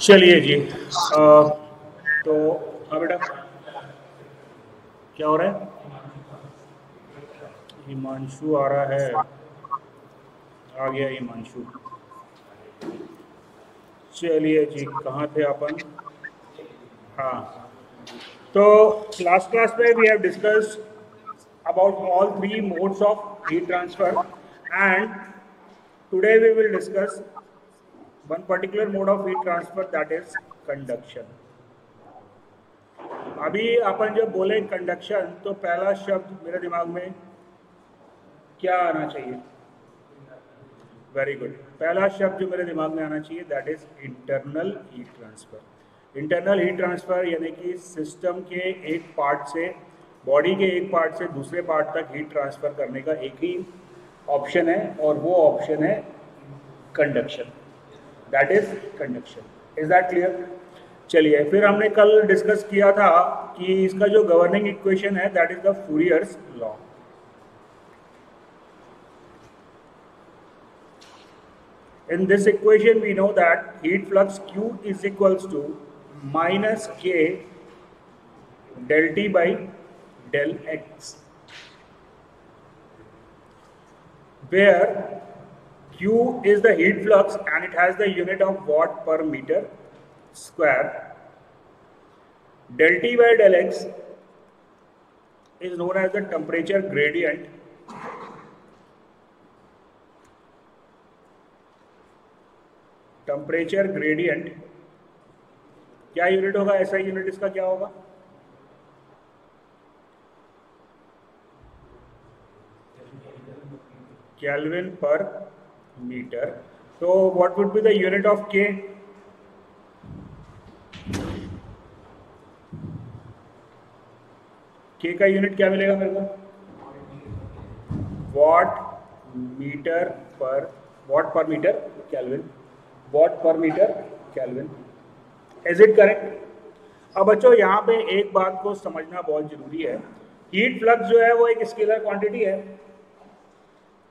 चलिए जी। तो हाँ बेटा, क्या हो रहा है? हिमांशु आ रहा है। आ गया हिमांशु। चलिए जी, कहाँ थे अपन? हाँ, तो लास्ट क्लास में we have discussed about all three modes of heat transfer, and today we will discuss one particular mode of heat transfer, that is conduction. अभी अपन जब बोले कंडक्शन तो पहला शब्द मेरे दिमाग में क्या आना चाहिए? Very good. पहला शब्द जो मेरे दिमाग में आना चाहिए that is internal heat transfer. Internal heat transfer यानी कि सिस्टम के एक पार्ट से, बॉडी के एक पार्ट से दूसरे पार्ट तक हीट ट्रांसफर करने का एक ही ऑप्शन है, और वो ऑप्शन है conduction. That is conduction. Is that clear? चलिए, फिर हमने कल डिस्कस किया था कि इसका जो गवर्निंग इक्वेशन है that is the Fourier's law. In this equation, we know that heat flux Q is equals to minus K del T by del X, where Q is the heat flux and it has the unit of watt per meter square. Del T by del X is known as the temperature gradient. Temperature gradient क्या unit होगा? ऐसा unit इसका क्या होगा? Kelvin पर metre. तो what would be the unit of के? के का यूनिट क्या मिलेगा मेरे को? Watt per meter kelvin. Watt per meter kelvin. Is it correct? अब बच्चों यहाँ पे एक बात को समझना बहुत जरूरी है। हीट फ्लक्स जो है वो एक स्केलर क्वांटिटी है।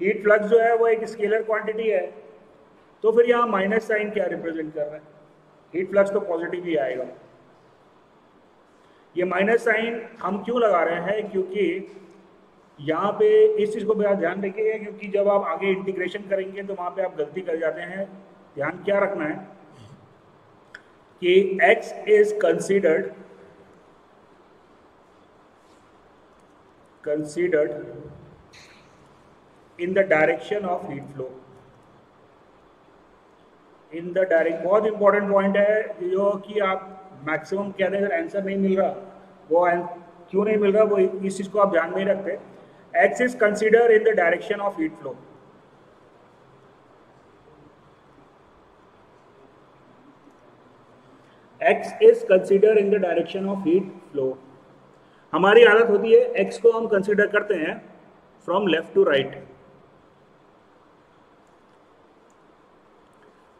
हीट फ्लक्स जो है वो एक स्केलर क्वांटिटी है, तो फिर यहाँ माइनस साइन क्या रिप्रेजेंट कर रहा है? हीट फ्लक्स तो पॉजिटिव ही आएगा। ये माइनस साइन हम क्यों लगा रहे हैं? क्योंकि यहाँ पे इस चीज़ को बड़ा ध्यान रखिएगा, क्योंकि जब आप आगे इंटीग्रेशन करेंगे तो वहाँ पे आप गलती कर जाते हैं। ध्यान क्या रखना है कि x is considered in the direction of heat flow. In the direct, बहुत इंपॉर्टेंट पॉइंट है जो कि आप मैक्सिमम कहते हैं अगर आंसर नहीं मिल रहा, वो क्यों नहीं मिल रहा, वो इस चीज़ को आप ध्यान नहीं रखते। x is considered in the direction of heat flow. x is considered in the direction of heat flow. हमारी आदत होती है x को हम कंसीडर करते हैं फ्रॉम लेफ्ट टू राइट।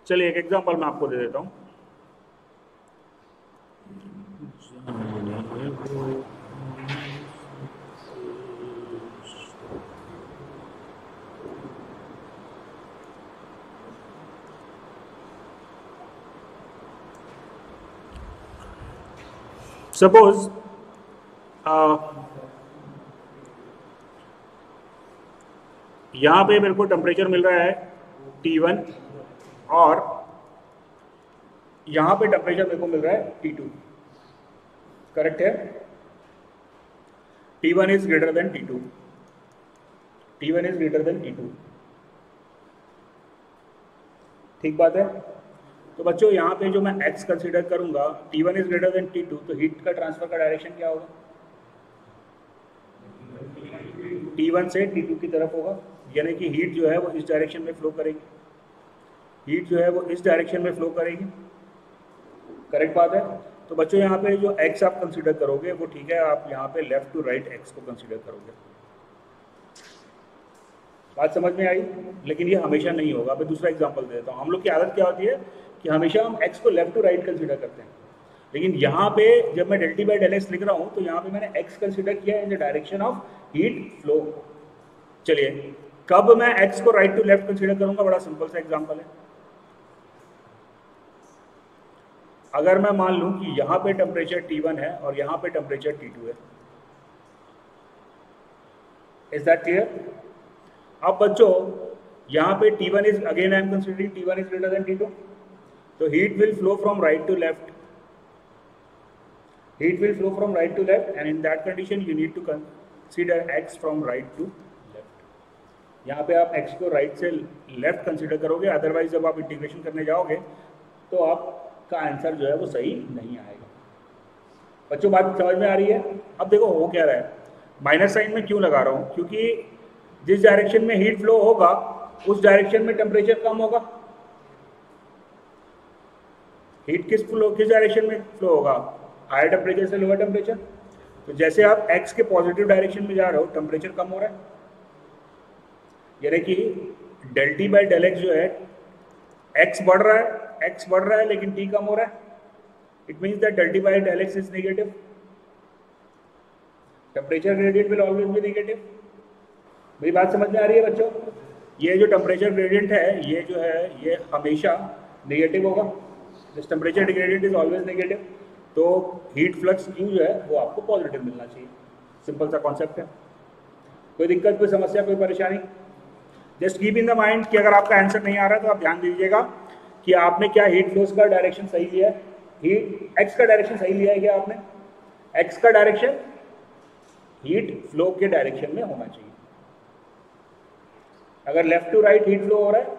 चलिए एक एग्जांपल मैं आपको दे देता हूं। सपोज यहां पे मेरे को टेम्परेचर मिल रहा है T1 और यहां पे टेम्परेचर मेरे को मिल रहा है T2। करेक्ट है? T1 is greater than T2। T1 is greater than T2। ठीक बात है? तो बच्चों यहाँ पे जो मैं x कंसीडर करूंगा, T1 is greater than T2, तो हीट का ट्रांसफर का डायरेक्शन क्या होगा? T1 से T2 की तरफ होगा, यानी कि हीट जो है वो इस डायरेक्शन में फ्लो करेगी। हीट जो है वो इस डायरेक्शन में फ्लो करेगी। करेक्ट बात है? तो बच्चों यहाँ पे जो x आप कंसीडर करोगे वो ठीक है, आप यहाँ पे लेफ्ट टू राइट x को कंसीडर करोगे। बात समझ में आई? लेकिन ये हमेशा नहीं होगा। मैं दूसरा एग्जांपल देता हूँ। हम लोग की आदत क्या होती है कि हमेशा हम x को लेफ्ट टू राइट कंसीडर करते हैं, लेकिन यहाँ पे जब मैं del T by del X लिख रहा हूँ तो यहाँ पे मैंने x कंसीडर किया in the direction of heat flow. चलिए, कब मैं x को राइट टू लेफ्ट कंसीडर करूंगा? बड़ा सिंपल सा एग्जांपल है। अगर मैं मान लूं कि यहाँ पे टेम्परेचर T1 है और यहाँ पे टेम्परेचर T2 है, इज दैट क्लियर? अब बच्चों यहाँ पे T1 is, again I am considering T1 is greater than T2, तो heat will flow from right to left, heat will flow from right to left, and in that condition you need to consider x from right to left. यहाँ पे आप x को right से left consider करोगे, otherwise जब आप integration करने जाओगे तो आपका आंसर जो है वो सही नहीं आएगा। बच्चों बात समझ में आ रही है? अब देखो हो क्या रहा है, माइनस साइन में क्यों लगा रहा हूँ, क्योंकि जिस डायरेक्शन में हीट फ्लो होगा उस डायरेक्शन में टेम्परेचर कम होगा। हीट किस डायरेक्शन में फ्लो होगा? हायर टेम्परेचर से लोअर टेम्परेचर। तो जैसे आप x के पॉजिटिव डायरेक्शन में जा रहे हो टेम्परेचर कम हो रहा है, यानी कि del T by del x जो है x बढ़ रहा है लेकिन t कम हो रहा है। It means that del T by del x is negative, temperature gradient will always be negative. मेरी बात समझ में आ रही है बच्चों? ये जो टेम्परेचर ग्रेडियंट है ये जो है ये हमेशा नेगेटिव होगा, this temperature gradient is always negative, तो हीट फ्लक्स क्यू जो है वो आपको पॉजिटिव मिलना चाहिए। सिंपल सा कॉन्सेप्ट है, कोई दिक्कत, कोई समस्या, कोई परेशानी? Just keep in the mind कि अगर आपका आंसर नहीं आ रहा तो आप ध्यान दीजिएगा कि आपने क्या हीट फ्लोस का डायरेक्शन सही लिया है, हीट एक्स का डायरेक्शन सही लिया है क्या आपने? एक्स का डायरेक्शन हीट फ्लो के डायरेक्शन में होना चाहिए। अगर left to right heat flow हो रहा है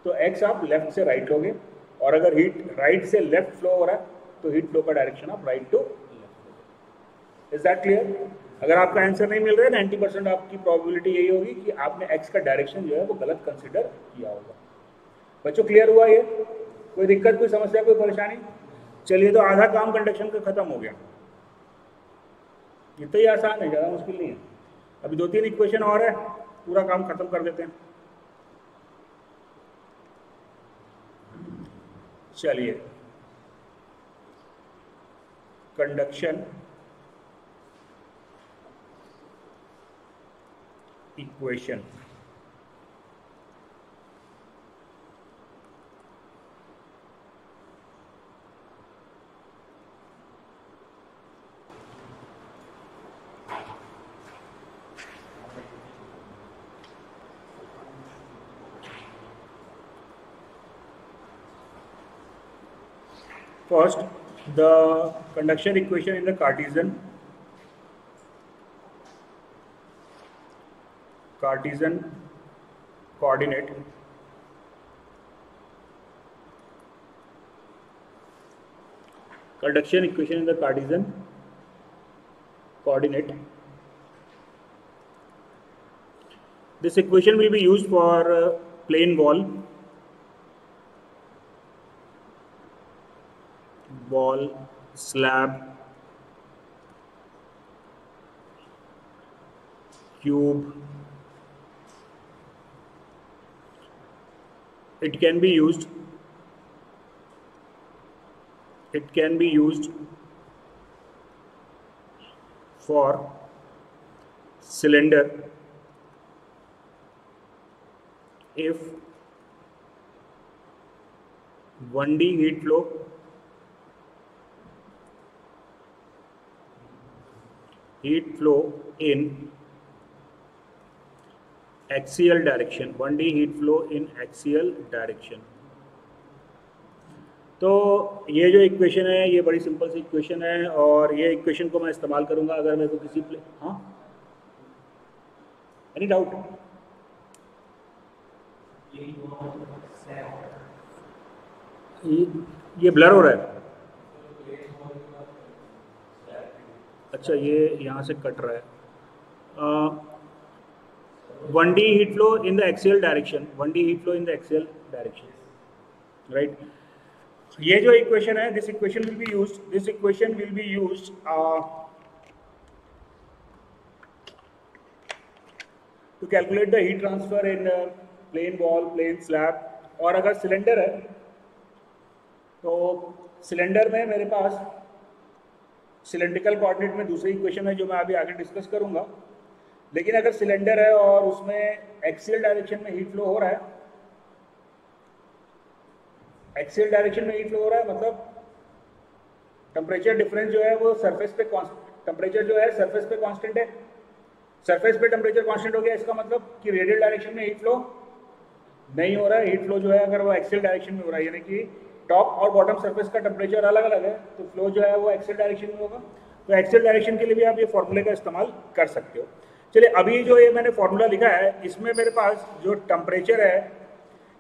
तो एक्स आप लेफ्ट से राइट लोगे, और अगर हीट राइट से लेफ्ट फ्लो हो रहा है तो हीट फ्लो का डायरेक्शन आप right to left. Is that clear? अगर आपका आंसर नहीं मिल रहा है 90% आपकी प्रोबेबिलिटी यही होगी कि आपने एक्स का डायरेक्शन जो है वो गलत कंसिडर किया होगा। बच्चों क्लियर हुआ ये? कोई दिक्कत, कोई समस्या, कोई परेशानी? चलिए, तो आधा काम कंडक्शन का खत्म हो गया। इतना ही आसान है, ज़्यादा मुश्किल नहीं है। अभी 2-3 इक्वेशन और है, पूरा काम खत्म कर देते हैं। चलिए, conduction equation, first the conduction equation in the Cartesian coordinate conduction equation in the Cartesian coordinate. This equation will be used for plane wall, slab, cube. It can be used for cylinder if 1D heat flow in axial direction, 1D heat flow in axial direction। तो ये जो equation है ये बड़ी simple सी equation है, और ये equation को मैं इस्तेमाल करूंगा अगर मेरे को किसी हाँ, एनी डाउट? ये ब्लर हो रहा है। अच्छा, ये यहाँ से कट रहा है। 1D heat flow in the axial direction, 1D heat flow in the axial direction, right? ये जो इक्वेशन है, this equation will be used to calculate the heat transfer in plane wall, plane slab। और अगर cylinder है तो cylinder में मेरे पास cylindrical coordinate में दूसरी इक्वेशन है जो मैं अभी आगे डिस्कस करूंगा। लेकिन अगर सिलेंडर है और उसमें एक्सियल डायरेक्शन में हीट फ्लो हो रहा है, एक्सियल डायरेक्शन में हीट फ्लो हो रहा है मतलब टेम्परेचर डिफरेंस जो है वो सरफेस पे टेम्परेचर जो है सरफेस पे कांस्टेंट है, सरफेस पे टेम्परेचर कांस्टेंट हो गया, इसका मतलब कि रेडियल डायरेक्शन में हीट फ्लो नहीं हो रहा है। हीट फ्लो जो है अगर वो एक्सियल डायरेक्शन में हो रहा है, यानी कि टॉप और बॉटम सरफेस का टेम्परेचर अलग अलग है, तो फ्लो जो है वो एक्सियल डायरेक्शन में होगा। तो एक्सियल डायरेक्शन के लिए भी आप ये फॉर्मूले का इस्तेमाल कर सकते हो। चलिए, अभी जो ये मैंने फॉर्मूला लिखा है इसमें मेरे पास जो टेम्परेचर है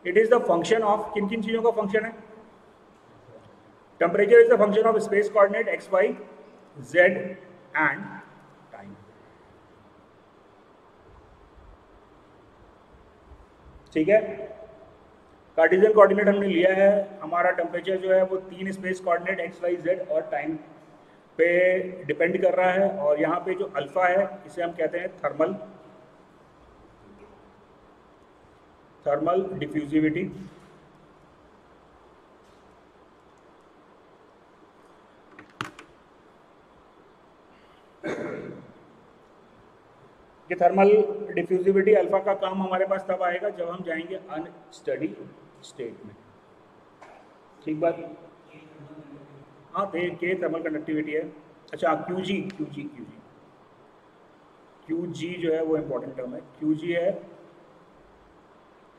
it is the function of किन किन चीजों का फंक्शन है। Temperature is the function of space coordinate x y z and time. ठीक है, कार्टेशियन कोऑर्डिनेट हमने लिया है, हमारा टेम्परेचर जो है वो 3 space coordinate x y z और टाइम पे डिपेंड कर रहा है। और यहाँ पे जो अल्फा है इसे हम कहते हैं थर्मल डिफ्यूजिविटी। कि थर्मल डिफ्यूजिविटी अल्फा का काम हमारे पास तब आएगा जब हम जाएंगे अनस्टडी स्टेट में। ठीक बात, हाँ के थर्मल कंडक्टिविटी है। अच्छा, क्यूजी जो है वो इंपॉर्टेंट टर्म है। क्यूजी है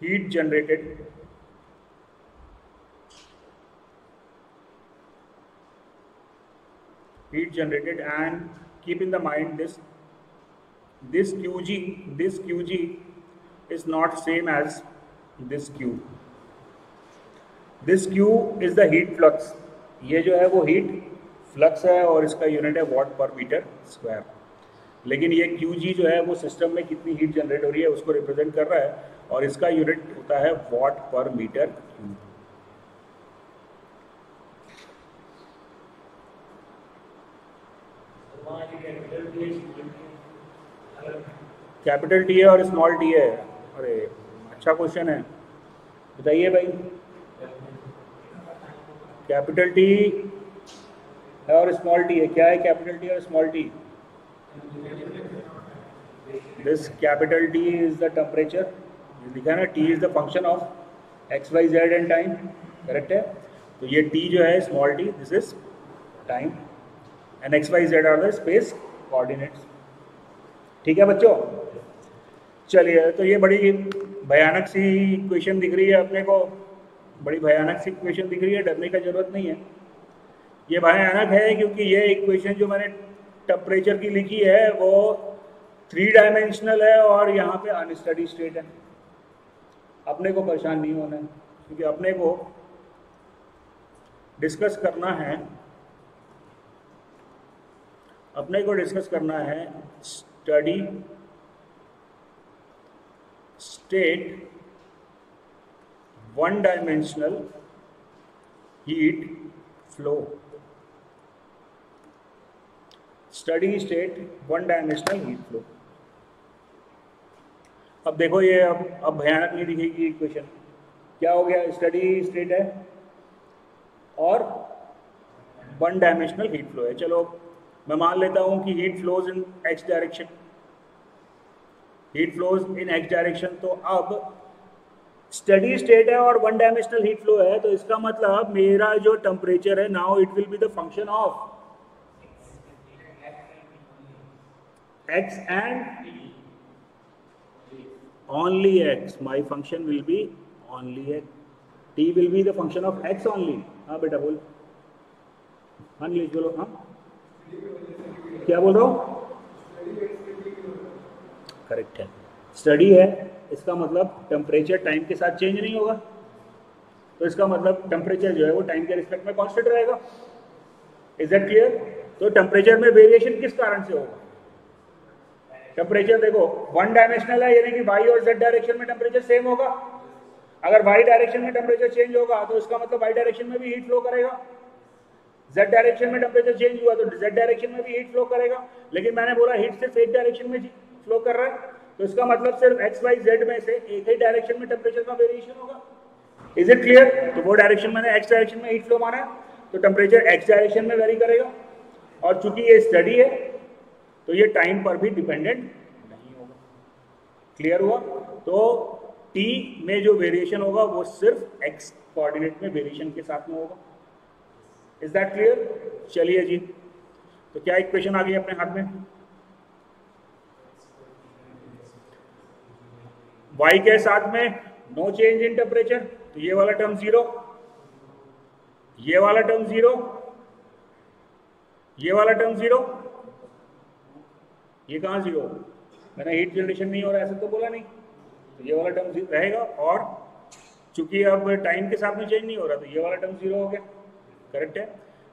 heat generated and keep in the mind this QG is not same as this Q. This Q is the heat flux, ये जो है वो हीट फ्लक्स है और इसका यूनिट है वॉट पर मीटर स्क्वायर। लेकिन ये QG जो है वो सिस्टम में कितनी हीट जनरेट हो रही है उसको रिप्रेजेंट कर रहा है और इसका यूनिट होता है what per metre cube. Capital T है और स्मॉल टी है। अरे अच्छा क्वेश्चन है, बताइए भाई। कैपिटल टी है और स्मॉल टी है, क्या है कैपिटल टी और small t? This capital T is the temperature, लिखा है ना, T is the function of x y z and time, correct है। तो ये टी जो है small t, this is time and x y z are the space coordinates. ठीक है बच्चों, चलिए। तो ये बड़ी भयानक सी इक्वेशन दिख रही है अपने को, बड़ी भयानक सी इक्वेशन दिख रही है, डरने का जरूरत नहीं है। ये भयानक है क्योंकि ये इक्वेशन जो मैंने टेम्परेचर की लिखी है वो 3 डायमेंशनल है और यहाँ पे अनस्टडी स्टेट है। अपने को परेशान नहीं होना है क्योंकि अपने को डिस्कस करना है steady state 1 dimensional heat flow. Steady state 1 dimensional heat flow. अब देखो ये अब भयानक नहीं दिखेगी इक्वेशन। क्या हो गया? स्टडी स्टेट है और 1 डायमेंशनल हीट फ्लो है। चलो मैं मान लेता हूं कि heat flows in x direction, तो अब स्टडी स्टेट है और 1 डायमेंशनल हीट फ्लो है, तो इसका मतलब मेरा जो टेम्परेचर है now it will be the function of x and only x. My function will be only x. t will be the function of x only. हाँ बेटा बोल, हाँ नीलेश बोलो। हाँ क्या बोल रहा हूँ? करेक्ट है, स्टडी है, इसका मतलब टेम्परेचर टाइम के साथ चेंज नहीं होगा, तो इसका मतलब टेम्परेचर जो है वो टाइम के रिस्पेक्ट में कांस्टेंट रहेगा। Is that clear? तो टेम्परेचर में वेरिएशन किस कारण से होगा? टेम्परेचर देखो 1 डायमेंशनल है, यानी कि वाई और जेड डायरेक्शन में टेम्परेचर सेम होगा। अगर वाई डायरेक्शन में टेम्परेचर चेंज होगा तो इसका मतलब वाई डायरेक्शन में भी हीट फ्लो करेगा। जेड डायरेक्शन में टेम्परेचर चेंज हुआ तो जेड डायरेक्शन में भी हीट फ्लो करेगा। लेकिन मैंने बोला हीट सिर्फ एक डायरेक्शन में फ्लो कर रहा है, तो इसका मतलब सिर्फ एक्स वाई जेड में से एक ही डायरेक्शन में टेम्परेचर का वेरिएशन होगा। Is it clear? तो वो डायरेक्शन मैंने एक्स डायरेक्शन में हीट फ्लो माना है, तो टेम्परेचर एक्स डायरेक्शन में वेरी करेगा। और चूंकि ये स्टडी है तो ये टाइम पर भी डिपेंडेंट नहीं होगा। क्लियर हुआ? तो t में जो वेरिएशन होगा वो सिर्फ x कोऑर्डिनेट में वेरिएशन के साथ में होगा। Is that clear? चलिए जी, तो क्या इक्वेशन आ गई अपने हाथ में? y के साथ में नो चेंज इन टेम्परेचर, तो ये वाला टर्म जीरो, ये वाला टर्म जीरो, ये वाला टर्म जीरो, ये कहाँ जीरो? मैंने हीट जनरेशन नहीं हो रहा ऐसे तो बोला नहीं, तो ये वाला टर्म रहेगा। और चूंकि अब टाइम के साथ में चेंज नहीं हो रहा तो ये वाला टर्म जीरो हो गया। करेक्ट है?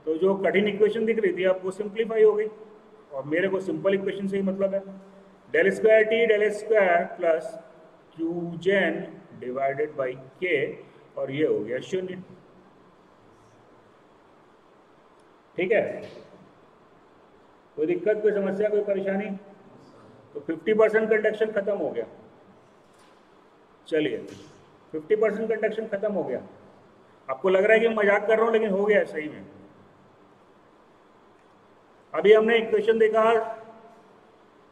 तो जो कठिन इक्वेशन दिख रही थी अब वो सिंप्लीफाई हो गई, और मेरे को सिंपल इक्वेशन से ही मतलब है। Del square T del square plus q gen divided by k, और ये हो गया शून्य। ठीक है? कोई दिक्कत, कोई समस्या, कोई परेशानी? तो 50% कंडक्शन खत्म हो गया। चलिए 50% कंडक्शन खत्म हो गया। आपको लग रहा है कि मैं मजाक कर रहा हूं, लेकिन हो गया सही में। अभी हमने इक्वेशन देखा,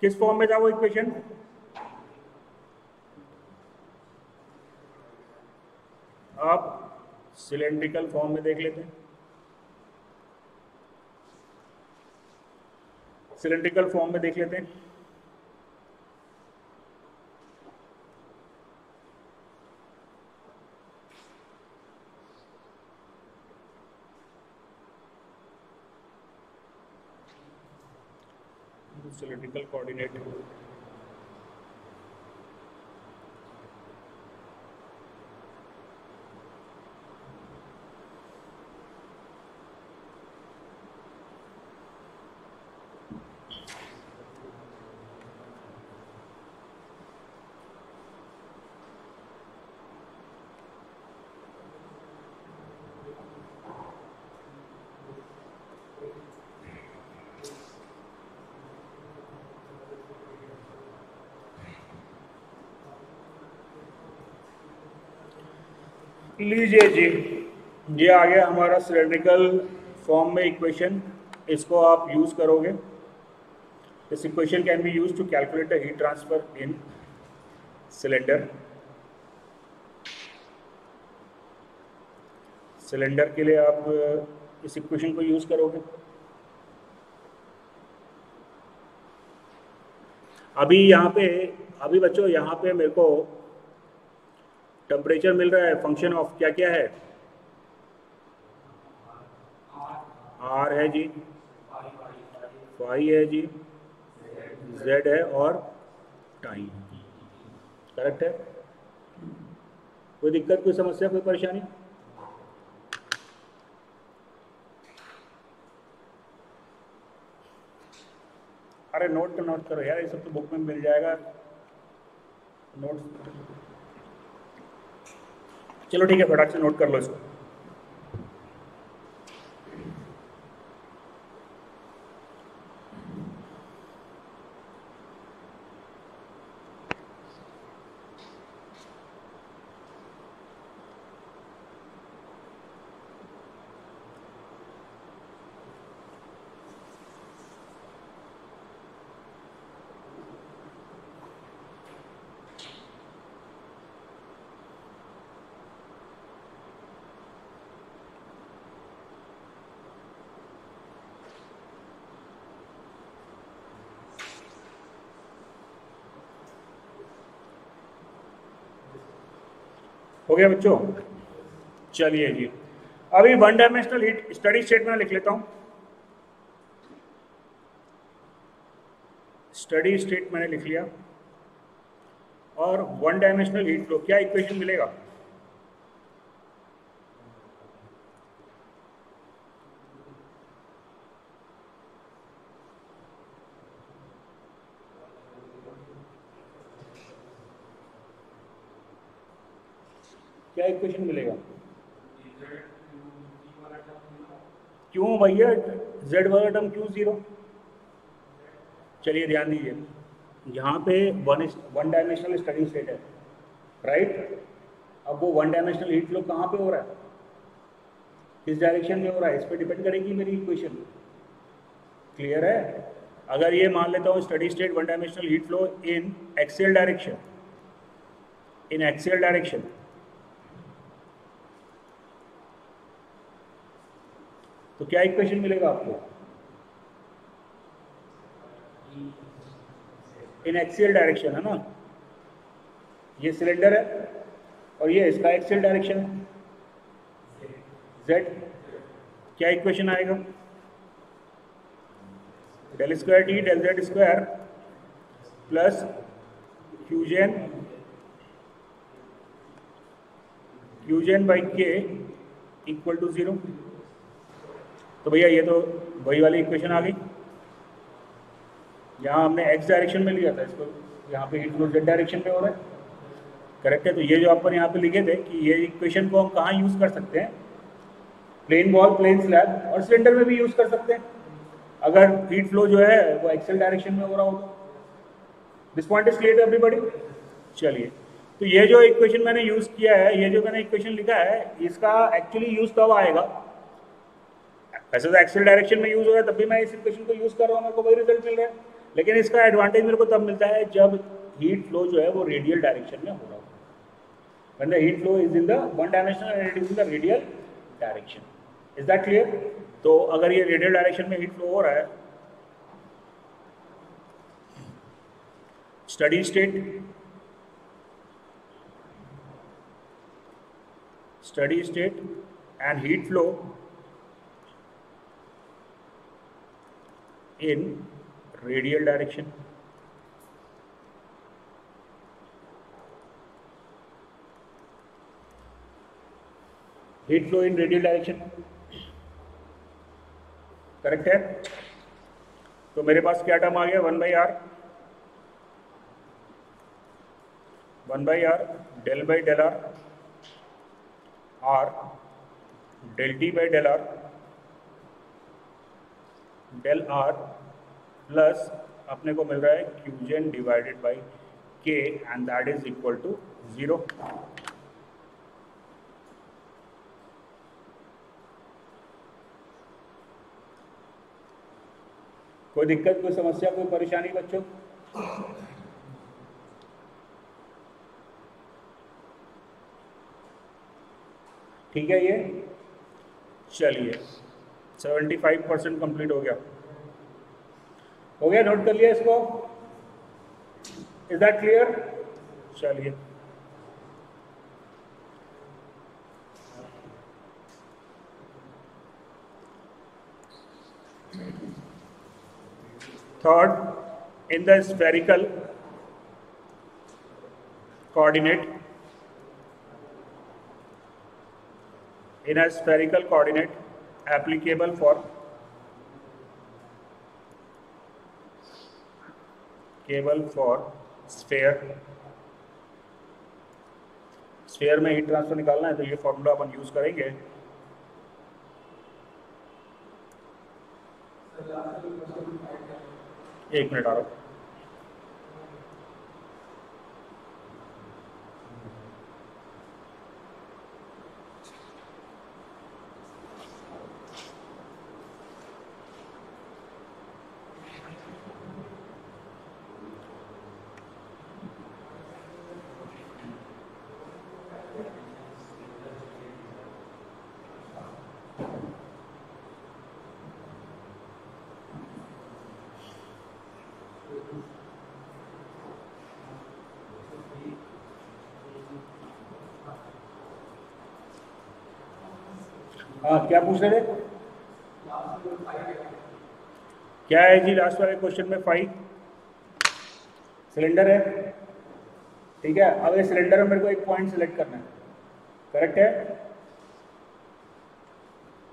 किस फॉर्म में था वो इक्वेशन? आप सिलेंड्रिकल फॉर्म में देख लेते हैं। सिलेंड्रिकल फॉर्म में देख लेते हैं। सिलेंड्रिकल कोऑर्डिनेट लीजिए जी, ये आ गया हमारा सिलेंड्रिकल फॉर्म में इक्वेशन। इसको आप यूज करोगे। This equation can be use to calculate the heat transfer in cylinder. Cylinder के लिए आप इस इक्वेशन को यूज करोगे। अभी बच्चों यहाँ पे मेरे को टेम्परेचर मिल रहा है, फंक्शन ऑफ क्या क्या है? आर है जी, फाई है जी, जेड है और टाइम। करेक्ट है? कोई दिक्कत, कोई समस्या, कोई परेशानी? अरे नोट तो नोट करो यार, ये सब तो बुक में मिल जाएगा नोट। चलो ठीक है, फटाक से नोट कर लो इसको। हो गया बच्चों? चलिए जी, अभी one dimensional heat steady state में लिख लेता हूं। स्टडी स्टेट मैंने लिख लिया, और वन डायमेंशनल हीट फ्लो, क्या इक्वेशन मिलेगा? क्या इक्वेशन मिलेगा? क्यों भैया z वाला टर्म क्यों जीरो? चलिए ध्यान दीजिए, यहाँ पे वन डायमेंशनल स्टडी स्टेट है, राइट? अब वो वन डायमेंशनल हीट फ्लो कहाँ पे हो रहा है, किस डायरेक्शन में हो रहा है, इस पर डिपेंड करेगी मेरी इक्वेशन। क्लियर है? अगर ये मान लेता हूँ steady state one dimensional heat flow इन एक्सियल डायरेक्शन, इन एक्सियल डायरेक्शन, तो क्या इक्वेशन मिलेगा आपको? इन एक्सियल डायरेक्शन है ना, ये सिलेंडर है और ये इसका एक्सियल डायरेक्शन है z। क्या इक्वेशन आएगा? Del square T del Z square plus q gen by के इक्वल टू 0। तो भैया ये तो वही वाली इक्वेशन आ गई, यहाँ हमने x डायरेक्शन में लिया था इसको, यहाँ पे हीट फ्लो z डायरेक्शन में हो रहा है, करेक्ट है। तो ये जो अपन यहाँ पे लिखे थे कि ये इक्वेशन को हम कहाँ यूज़ कर सकते हैं? प्लेन बॉल, प्लेन स्लैब और सिलेंडर में भी यूज़ कर सकते हैं, अगर हीट फ्लो जो है वो एक्सेल डायरेक्शन में हो रहा होगा। This point is clear to everybody? चलिए, तो ये जो इक्वेशन मैंने यूज़ किया है, ये जो मैंने इक्वेशन लिखा है, इसका एक्चुअली यूज़ कब आएगा? वैसे तो एक्सेल डायरेक्शन में यूज़ हो रहा है, तब भी मैं इस इक्वेशन को यूज़ कर रहा हूँ, मेरे को वही रिजल्ट मिल रहा है। लेकिन इसका एडवांटेज मेरे को तब मिलता है जब हीट फ्लो जो है वो रेडियल डायरेक्शन में हो रहा हो। When the heat flow is in the one dimensional and it is in the radial direction. Is that clear? तो अगर ये रेडियल डायरेक्शन में हीट फ्लो हो रहा है, steady state and heat flow in radial direction. Heat flow in radial direction, correct है। तो मेरे पास क्या टर्म आ गया? 1/r del by del r del T by del r plus अपने को मिल रहा है q gen divided by k and that is equal to 0। कोई दिक्कत, कोई समस्या, कोई परेशानी बच्चों? ठीक है, ये चलिए 75% कंप्लीट हो गया। नोट कर लिया इसको? Is that clear? चलिए, third, in the spherical coordinate, applicable for sphere में हीट ट्रांसफर निकालना है, तो ये फॉर्मूला अपन यूज करेंगे। एक मिनट आ रहा हूँ। हाँ, क्या पूछ रहे थे? क्या है जी लास्ट वाले क्वेश्चन में? 5 सिलेंडर है, ठीक है। अब ये सिलेंडर में मेरे को एक पॉइंट सिलेक्ट करना है, करेक्ट है।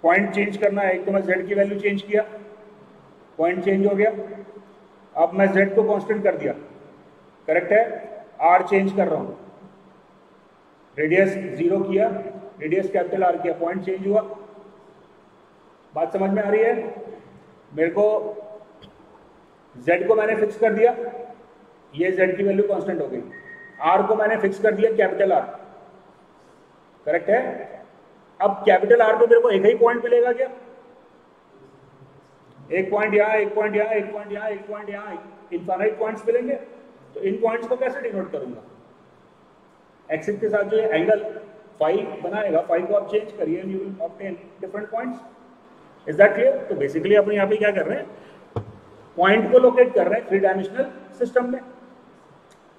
पॉइंट चेंज करना है, एक तो मैं z की वैल्यू चेंज किया, पॉइंट चेंज हो गया। अब मैं z को कांस्टेंट कर दिया, करेक्ट है। r चेंज कर रहा हूँ, रेडियस 0 किया, रेडियस कैपिटल R किया, पॉइंट चेंज हुआ। बात समझ में आ रही है? मेरे को z को मैंने फिक्स कर दिया, ये z की वैल्यू कांस्टेंट हो गई। r को मैंने फिक्स कर दिया कैपिटल R, करेक्ट है। अब कैपिटल R पे मेरे को एक ही पॉइंट मिलेगा क्या? एक पॉइंट यहाँ, एक पॉइंट यहाँ, एक पॉइंट यहाँ, एक पॉइंट यहाँ, इनफाइनाइट पॉइंट्स मिलेंगे। तो इन पॉइंट्स को कैसे डिनोट करूंगा? एक्सिस के साथ जो ये एंगल फाई बनाएगा, फाई को आप चेंज करिए, you will obtain different points. Is that clear? तो बेसिकली अपन यहाँ पे क्या कर रहे हैं, पॉइंट को लोकेट कर रहे हैं 3 डायमेंशनल सिस्टम में।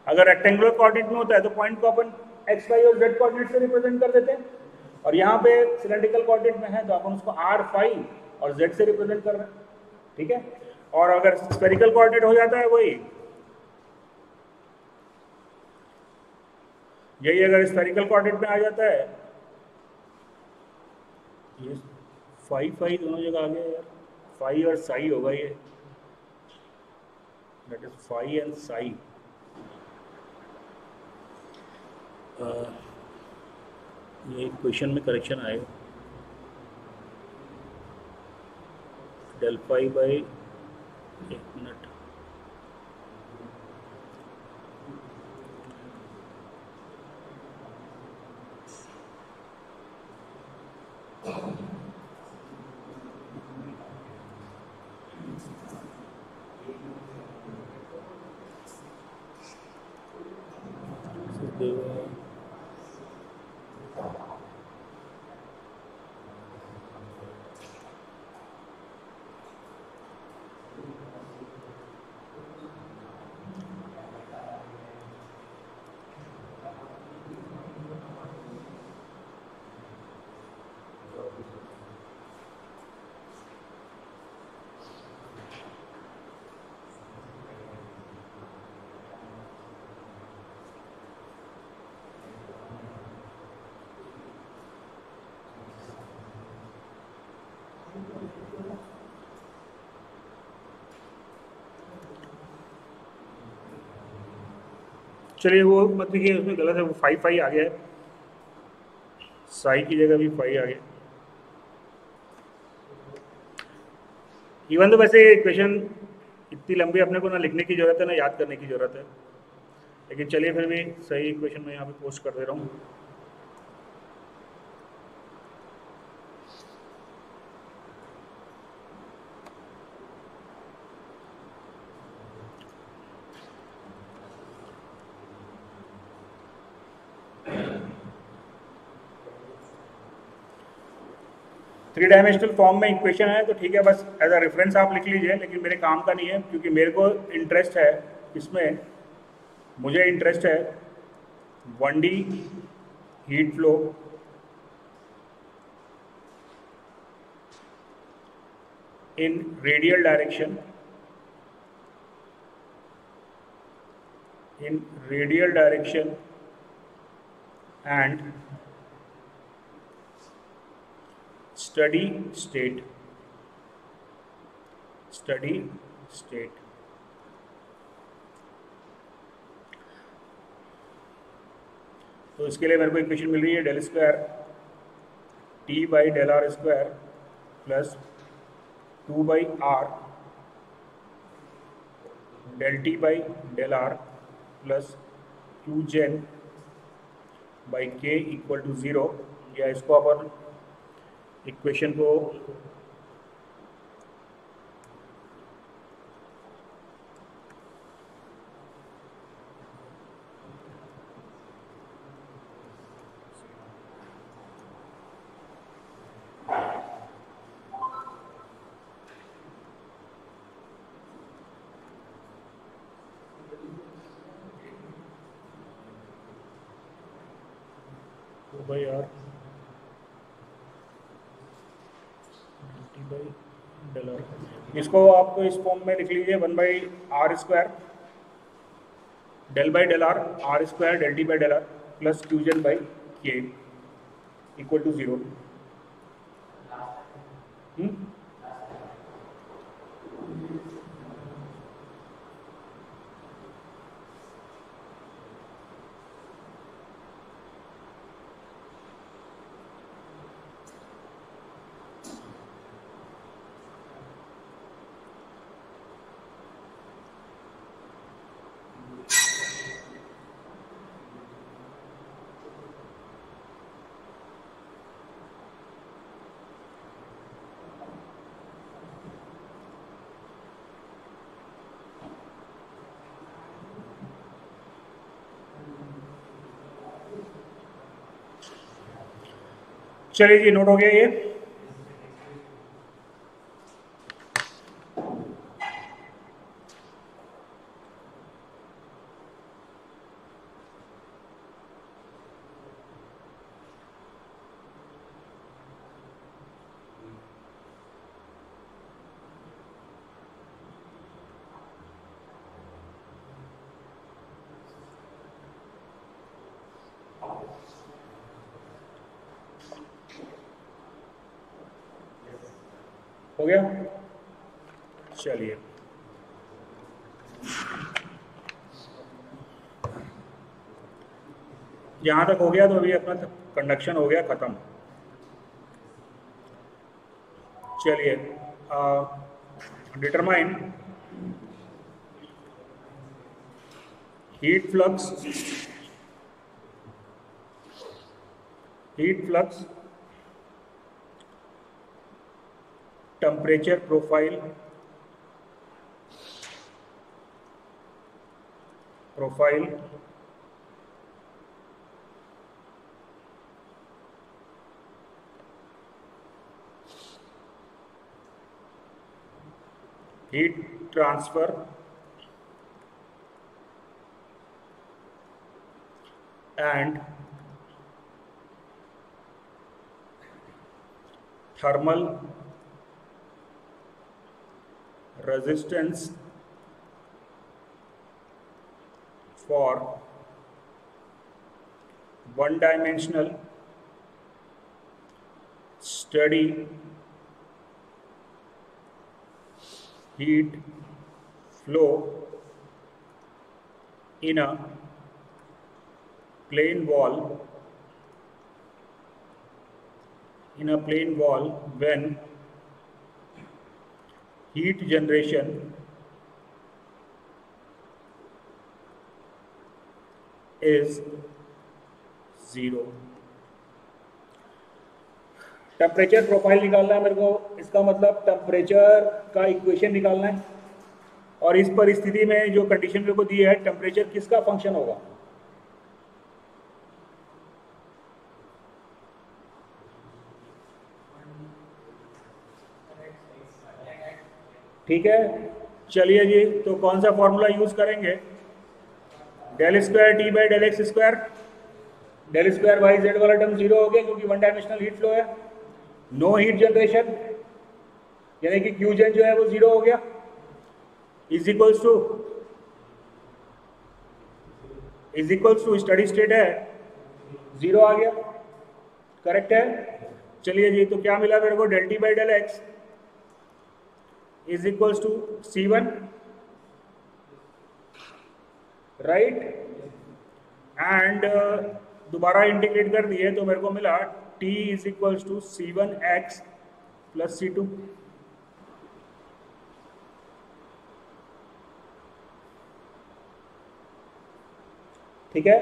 अगर रेक्टेंगुलर कोऑर्डिनेट में होता है तो पॉइंट को अपन एक्स वाई और जेड कोऑर्डिनेट से रिप्रेजेंट कर देते हैं, और यहाँ पे सिलेंड्रिकल कोऑर्डिनेट में है तो अपन उसको आर फाई और जेड से रिप्रेजेंट कर रहे हैं, ठीक है। और अगर स्फेरिकल कोऑर्डिनेट हो जाता है वही, यही अगर स्फेरिकल कोऑर्डिनेट में आ जाता है, ये फाई फाई दोनों जगह आ गया यार, फाई और साई होगा ये, that is phi and psi. ये क्वेश्चन में करेक्शन आएगा, डेल फाई बाई, एक मिनट, चलिए वो मत देखिए, उसमें गलत है, वो फाई फाई आ गया है, साई की जगह भी फाई आ गया। इवन तो वैसे इक्वेशन इतनी लंबी अपने को ना लिखने की जरूरत है ना याद करने की जरूरत है, लेकिन चलिए फिर भी सही इक्वेशन मैं यहाँ पे पोस्ट कर दे रहा हूँ। थ्री डायमेंशनल फॉर्म में इक्वेशन है तो ठीक है, बस एज अ रेफरेंस आप लिख लीजिए, लेकिन मेरे काम का नहीं है, क्योंकि मेरे को इंटरेस्ट है इसमें, मुझे इंटरेस्ट है 1D heat flow in radial direction, and steady state। तो इसके लिए मेरे को इक्वेशन मिल रही है del square T by del r square plus 2 by r del T by del r plus q gen by के इक्वल टू 0, या इसको अपन इक्वेशन को बाई आर डेल आर, इसको आपको इस फॉर्म में लिख लीजिए 1 by r square del by del r, r square del T by del r plus q gen by के इक्वल टू 0। चलिए जी, नोट हो गया ये। हो गया? चलिए, यहाँ तक हो गया तो अभी अपना कंडक्शन हो गया ख़त्म। चलिए, determine heat flux, temperature profile, heat transfer, and thermal resistance for one-dimensional steady heat flow in a plane wall when heat generation is 0। Temperature profile निकालना है मेरे को, इसका मतलब टेम्परेचर का इक्वेशन निकालना है, और इस परिस्थिति में जो कंडीशन मेरे को दी है, टेम्परेचर किसका फंक्शन होगा? ठीक है, चलिए जी, तो कौन सा फॉर्मूला यूज करेंगे? Del square T by del x square. Del square y z वाला टर्म 0 हो गया क्योंकि वन डायमेंशनल हीट फ्लो है। नो हीट जनरेशन यानी कि क्यू जेन जो है वो 0 हो गया, is equals to study state है 0 आ गया। करेक्ट है? चलिए जी, तो क्या मिला मेरे को? Del T by del x is equals to C1, right? And दोबारा इंटीग्रेट कर दिए तो मेरे को मिला T is equals to C1x plus C2। ठीक है,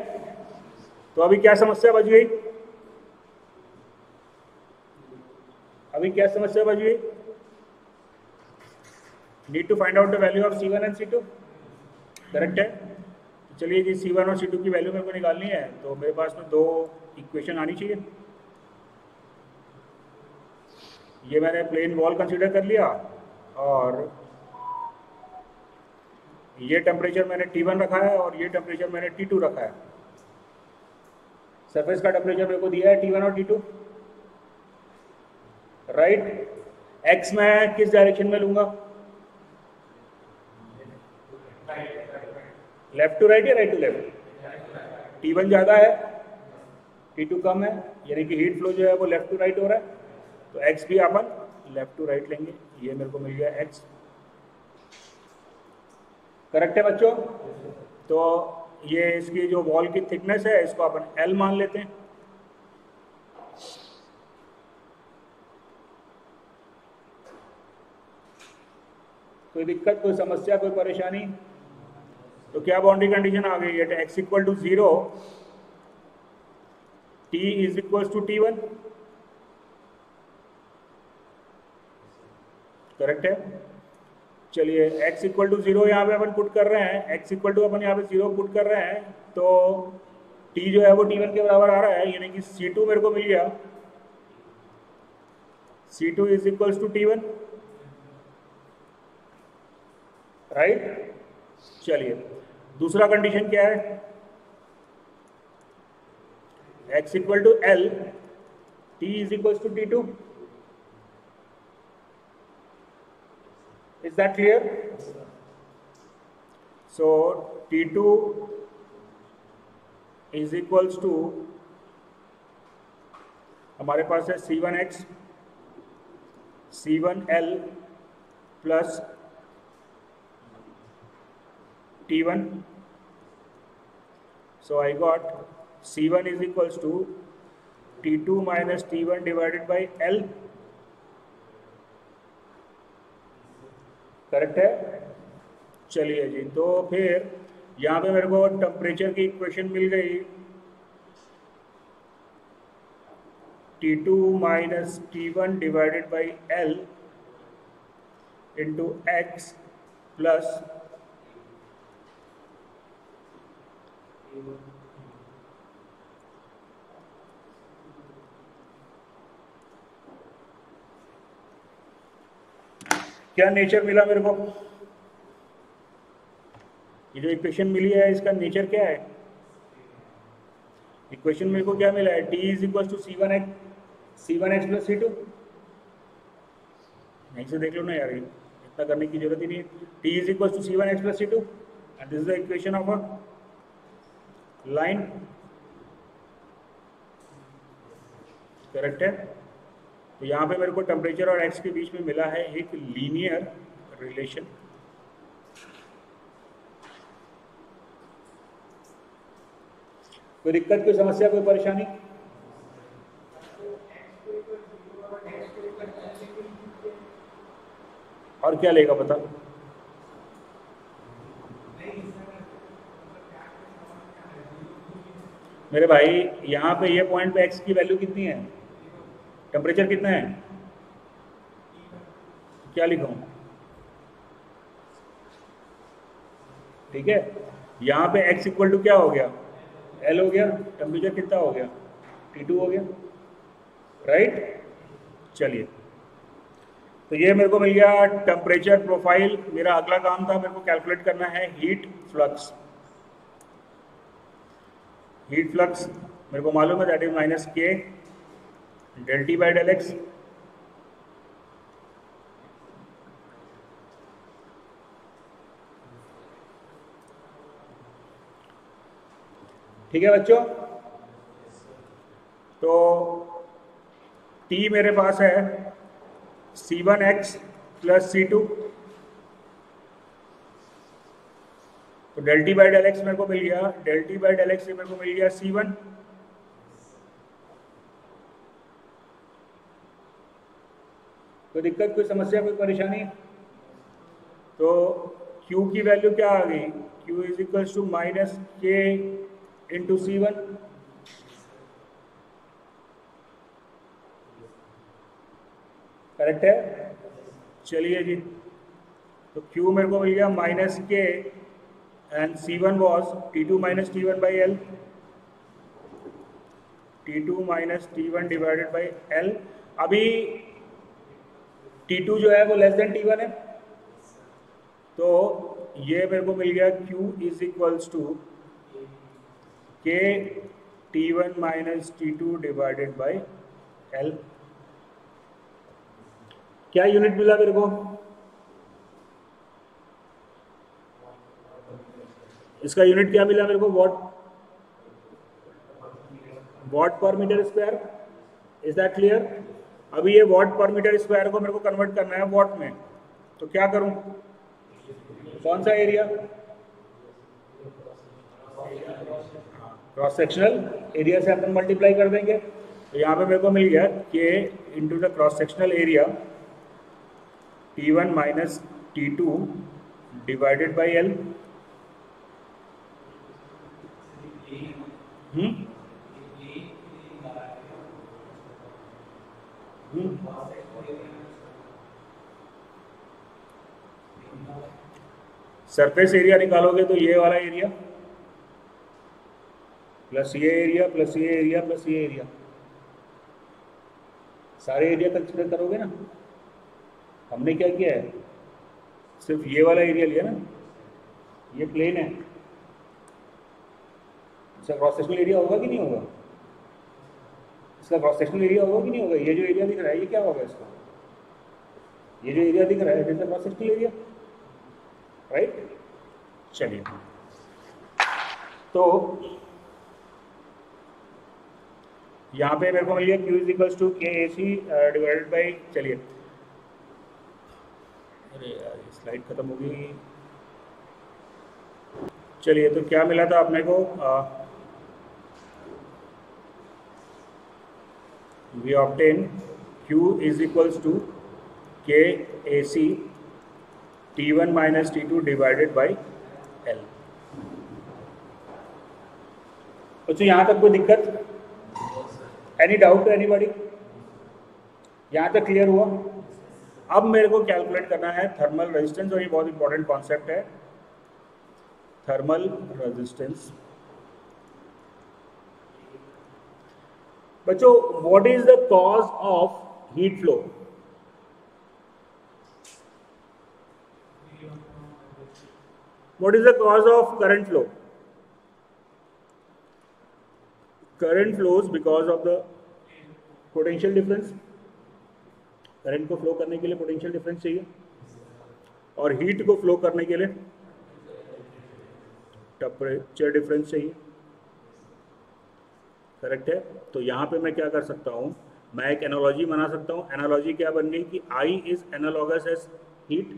तो अभी क्या समस्या बच गई? Need to find out the value of C1 and C2। Correct है? चलिए जी, C1 और C2 की वैल्यू मेरे को निकालनी है, तो मेरे पास में दो इक्वेशन आनी चाहिए। ये मैंने प्लेन वॉल कंसीडर कर लिया, और ये टेम्परेचर मैंने T1 रखा है और ये टेम्परेचर मैंने T2 रखा है। सरफेस का टेम्परेचर मेरे को दिया है T1 और T2, राइट? एक्स मैं किस डायरेक्शन में लूंगा? लेफ्ट टू राइट या राइट टू लेफ्ट? T1 ज़्यादा है, T2 कम है, यानी कि हीट फ्लो जो है वो लेफ्ट टू राइट हो रहा है, तो x भी अपन लेफ्ट टू राइट लेंगे। ये मेरे को मिल गया x। करेक्ट है बच्चों? तो ये इसकी जो वॉल की थिकनेस है इसको अपन L मान लेते हैं। कोई दिक्कत, कोई समस्या, कोई परेशानी? तो क्या बाउंड्री कंडीशन आ गई है? x equal to 0, T is equal to T1। Correct है? चलिए, x इक्वल टू 0 यहाँ पे अपन पुट कर रहे हैं, x इक्वल टू अपन यहाँ पे 0 पुट कर रहे हैं, तो t जो है वो T1 के बराबर आ रहा है, यानी कि C2 मेरे को मिल गया, C2 is equal to T1, right? चलिए, दूसरा कंडीशन क्या है? x equal to L, T is equal to T2। Is that clear? So T2 is equals to, हमारे पास है C1x, C1L plus T1. So I got C1 is equals to T2 minus T1 divided by L. Correct है? चलिए जी, तो फिर यहाँ पे मेरे को टेम्परेचर की इक्वेशन मिल गई, T2 minus T1 divided by L into X plus क्या नेचर मिला मेरे को? ये जो इक्वेशन मिली है इसका नेचर क्या है? इक्वेशन मेरे को क्या मिला है? T is equal to C1x plus C2। यहीं से देख लो ना यार, इतना करने की जरूरत ही नहीं है। T is equal to C1x plus C2 and this is the equation of a line. Correct है? तो यहाँ पे मेरे को टेम्परेचर और x के बीच में मिला है एक लीनियर रिलेशन। कोई दिक्कत, कोई समस्या, कोई परेशानी? और क्या लेगा पता? मेरे भाई यहाँ पे ये पॉइंट पे x की वैल्यू कितनी है? टेम्परेचर कितना है? क्या लिखूं? ठीक है, यहाँ पे x इक्वल टू क्या हो गया? L हो गया। टेम्परेचर कितना हो गया? T2 हो गया। राइट? चलिए, तो ये मेरे को मिल गया टेम्परेचर प्रोफाइल। मेरा अगला काम था, मेरे को कैलकुलेट करना है हीट फ्लक्स। हीट फ्लक्स मेरे को मालूम है, that is minus K del T by del X. ठीक है बच्चों, तो T मेरे पास है C1x प्लस C2, तो del T by del X मेरे को मिल गया। Del T by del X से मेरे को मिल गया C1। कोई दिक्कत, कोई समस्या, कोई परेशानी? तो Q की वैल्यू क्या आ गई? Q is equal to minus K into C1। Correct है? चलिए जी, तो Q मेरे को मिल गया माइनस के and C1 was T2 minus T1 by L। T2 minus T1 divided by L। अभी T2 जो है वो लेस देन T1 है, तो ये मेरे को मिल गया Q इज इक्वल्स टू के T1 minus T2 divided by L। क्या यूनिट मिला मेरे को? इसका यूनिट क्या मिला मेरे को? Watt per metre square. Is that clear? अभी ये वॉट पर मीटर स्क्वायर को मेरे को कन्वर्ट करना है वॉट में, तो क्या करूं? कौन सा एरिया? क्रॉस सेक्शनल एरिया से अपन मल्टीप्लाई कर देंगे। तो यहाँ पे मेरे को मिल गया के into the cross sectional area T1 minus T2 divided by L। Surface area निकालोगे तो ये वाला एरिया प्लस ये एरिया प्लस ये एरिया प्लस ये एरिया, सारे एरिया कंसिडर करोगे ना। हमने क्या किया है, सिर्फ ये वाला एरिया लिया ना, ये प्लेन है, इसका क्रॉस सेक्शनल एरिया होगा कि नहीं होगा? इसका क्रॉस सेक्शनल एरिया होगा कि नहीं होगा? ये जो एरिया दिख रहा है ये क्या होगा इसका? ये जो एरिया दिख रहा है it is the cross sectional area, right? चलिए, तो यहाँ पे मेरे को मिल गया Q is equals to K A C divided by, चलिए अरे यार ये स्लाइड खत्म हो गई। चलिए, तो क्या मिला था अपने को? We obtain Q is equals to K A C T1 minus T2 divided by L। अच्छा, यहाँ तक कोई दिक्कत? Any doubt to anybody? यहाँ तक क्लियर हुआ? अब मेरे को कैलकुलेट करना है थर्मल रेजिस्टेंस, और ये बहुत इंपॉर्टेंट कॉन्सेप्ट है, थर्मल रेजिस्टेंस। बच्चों, what is the cause of heat flow? What is the cause of current flow? Current flows because of the potential difference. Current को फ्लो करने के लिए पोटेंशियल डिफरेंस चाहिए, और हीट को फ्लो करने के लिए टेम्परेचर डिफरेंस चाहिए। करेक्ट है? तो यहाँ पे मैं क्या कर सकता हूँ, मैं एक एनालॉजी बना सकता हूँ। एनालॉजी क्या बन गई कि I is analogous as heat,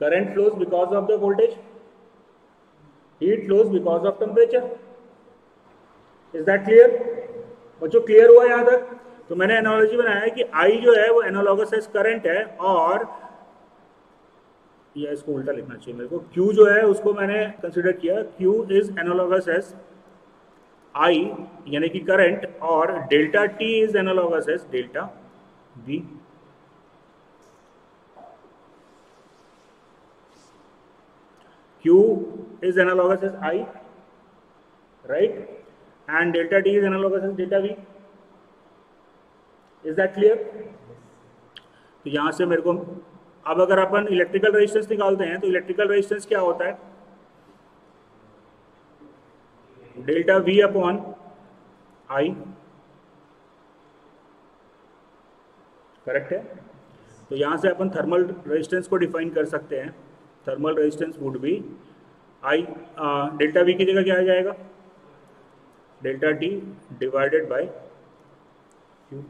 current flows because of the voltage, heat flows because of temperature. Is that clear? बच्चों क्लियर हुआ यहाँ तक? तो मैंने एनालॉजी बनाया कि I जो है वो एनालॉगस एज करंट है, और या इसको उल्टा लिखना चाहिए मेरे को, Q जो है उसको मैंने कंसिडर किया, Q is analogous as I यानी कि करंट, और delta T is analogous as delta V। Q is analogous as I, right? And delta T is analogous as delta V. Is that clear? तो यहां से मेरे को अब अगर अपन इलेक्ट्रिकल रेजिस्टेंस निकालते हैं तो इलेक्ट्रिकल रेजिस्टेंस क्या होता है? Delta V upon I। Correct है? तो यहां से अपन थर्मल रेजिस्टेंस को डिफाइन कर सकते हैं। Thermal resistance would be I, delta V की जगह क्या आ जाएगा? Delta T divided by Q।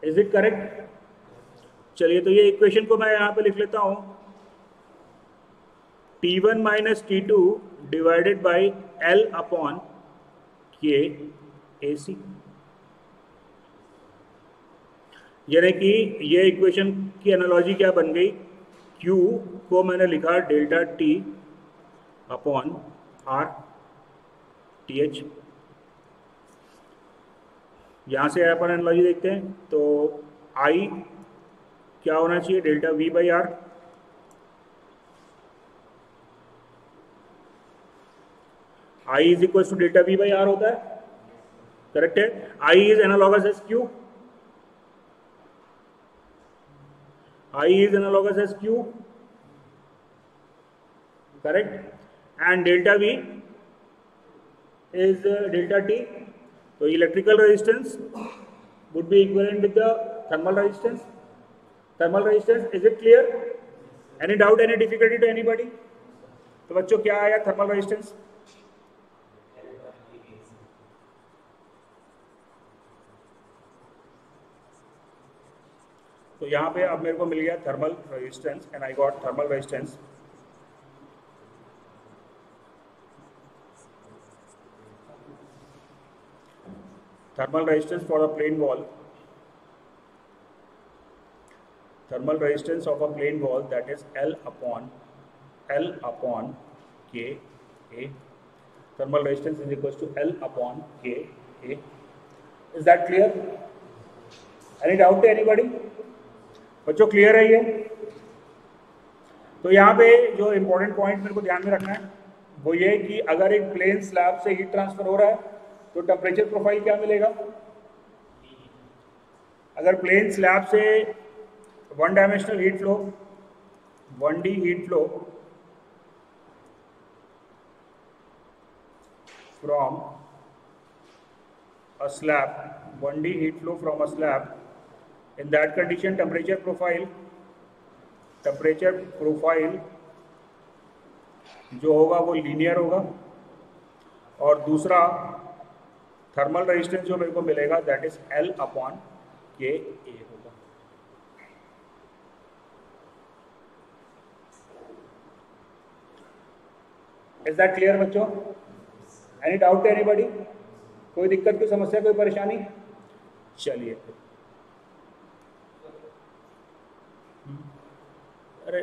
Is it correct? चलिए, तो ये इक्वेशन को मैं यहां पे लिख लेता हूं, T1 minus T2 divided by L upon के ए सी। यानी कि ये इक्वेशन की एनालॉजी क्या बन गई? Q को मैंने लिखा delta T upon R T H. यहाँ से अपन एनालॉजी देखते हैं, तो I क्या होना चाहिए? Delta V by R. I is equal to delta V by R होता है। करेक्ट है? I is analogous as Q, I is analogous as Q, correct? And delta V is delta T. So electrical resistance would be equivalent with the thermal resistance. Thermal resistance, is it clear? Any doubt, any difficulty to anybody? तो बच्चों क्या आया thermal resistance? तो यहाँ पे अब मेरे को मिल गया thermal resistance, and I got thermal resistance for a plane wall, thermal resistance of a plane wall, that is L upon K A. Thermal resistance is equals to L upon K A. Is that clear? Any doubt to anybody? बच्चों clear है ये? तो यहाँ पे जो important point मेरे को ध्यान में रखना है वो ये कि अगर एक प्लेन स्लैब से हीट ट्रांसफर हो रहा है तो टेम्परेचर प्रोफाइल क्या मिलेगा? अगर प्लेन स्लैब से one dimensional heat flow, 1D heat flow from a slab, 1D heat flow from a slab, in that condition temperature profile जो होगा वो लीनियर होगा, और दूसरा थर्मल रेजिस्टेंस जो मेरे को मिलेगा दैट इज L अपॉन के ए होगा। इज दैट क्लियर बच्चों? Any doubt anybody? कोई दिक्कत, कोई समस्या, कोई परेशानी? चलिए, अरे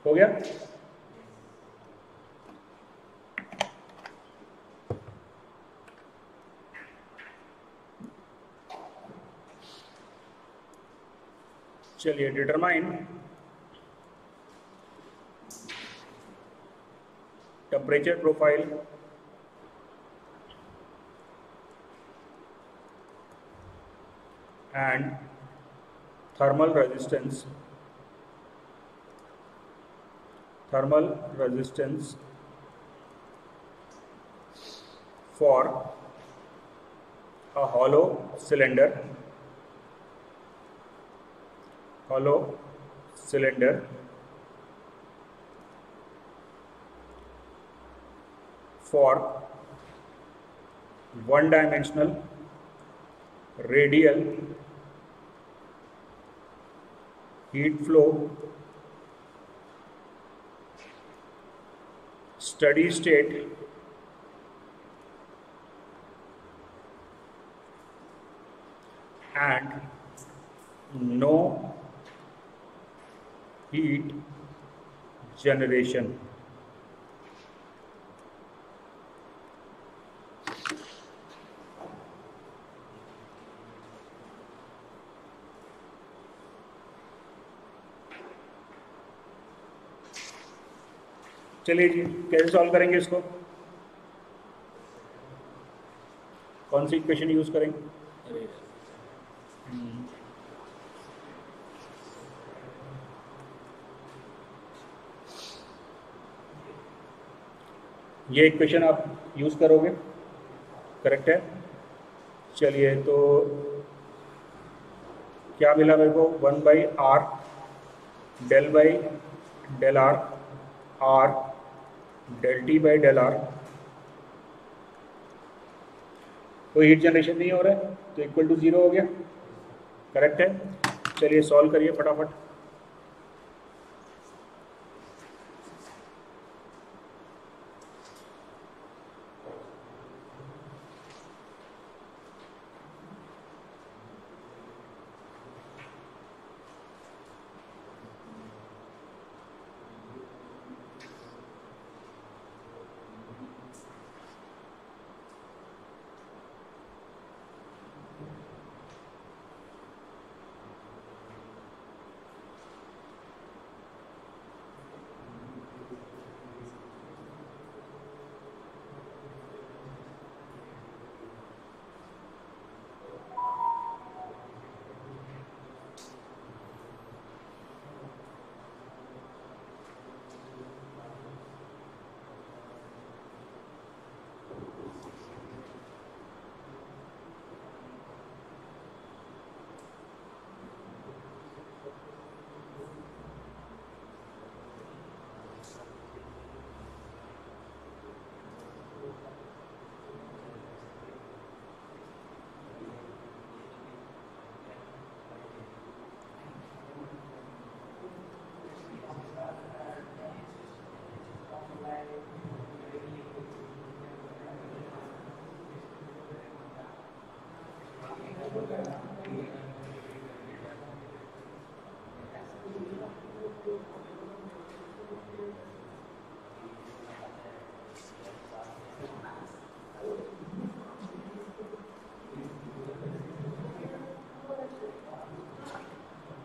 हो गया? चलिए, determine temperature profile and thermal resistance for a hollow cylinder for one-dimensional radial heat flow steady state and no heat generation. चलिए जी, कैसे सॉल्व करेंगे इसको? कौन सी इक्वेशन यूज करेंगे? ये इक्वेशन आप यूज करोगे, करेक्ट है? चलिए, तो क्या मिला मेरे को? 1/r del by del r r del t by del r। कोई हीट जनरेशन नहीं हो रहा है तो इक्वल टू 0 हो गया, करेक्ट है? चलिए सॉल्व करिए फटाफट।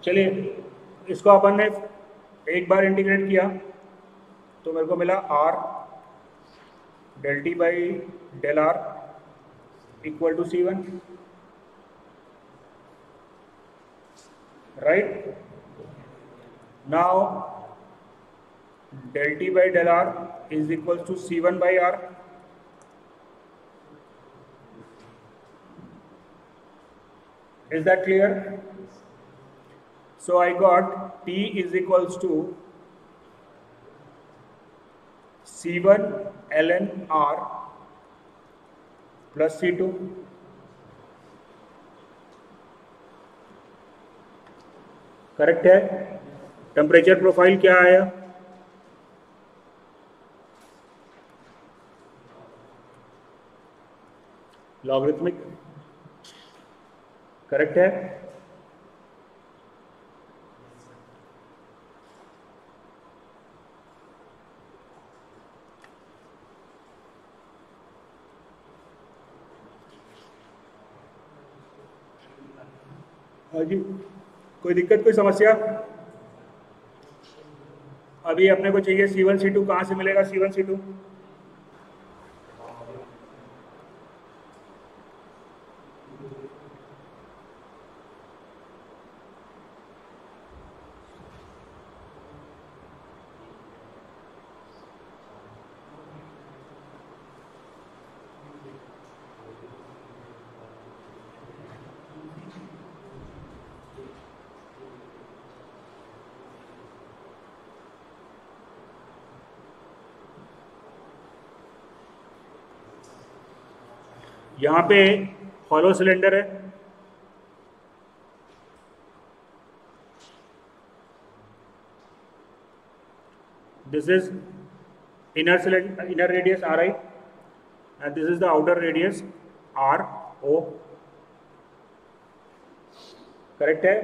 चलिए, इसको अपन ने एक बार इंटीग्रेट किया तो मेरे को मिला r del t by del r equal to C1, right? Now del T by del R is equal to C1 by R. Is that clear? So I got T is equals to C1 ln R plus C2. Correct है? Temperature profile क्या आया? Logarithmic. Correct है? हाँ जी, कोई दिक्कत, कोई समस्या? अभी अपने को चाहिए C1 C2. कहाँ से मिलेगा C1 C2? यहाँ पे हॉलो सिलेंडर है. This is inner radius Ri and this is the outer radius Ro. Correct है?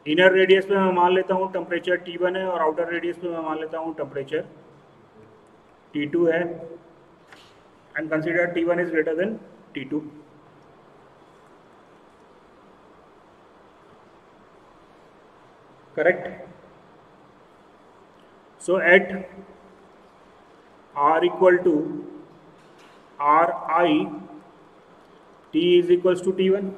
इनर रेडियस पे मैं मान लेता हूँ टेम्परेचर T1 है और आउटर रेडियस पे मैं मान लेता हूँ टेम्परेचर T2 है. And consider T1 is greater than T2. Correct? So at R equal to Ri, T is equals to T1.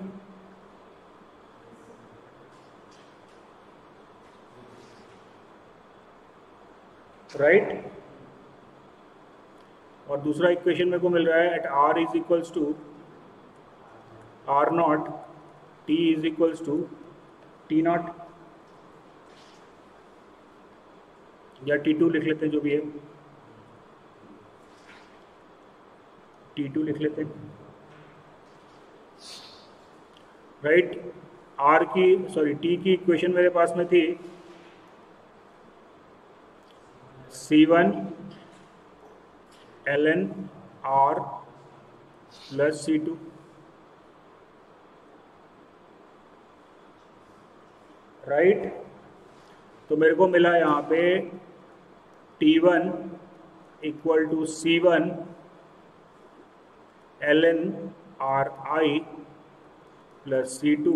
Right? और दूसरा इक्वेशन मेरे को मिल रहा है at R is equals to R0, T is equals to T0 या T2 लिख लेते हैं, जो भी है T2 लिख लेते हैं. राइट? T की इक्वेशन मेरे पास में थी C1 ln R plus C2. Right? तो मेरे को मिला यहाँ पे T1 equal to C1 ln Ri plus C2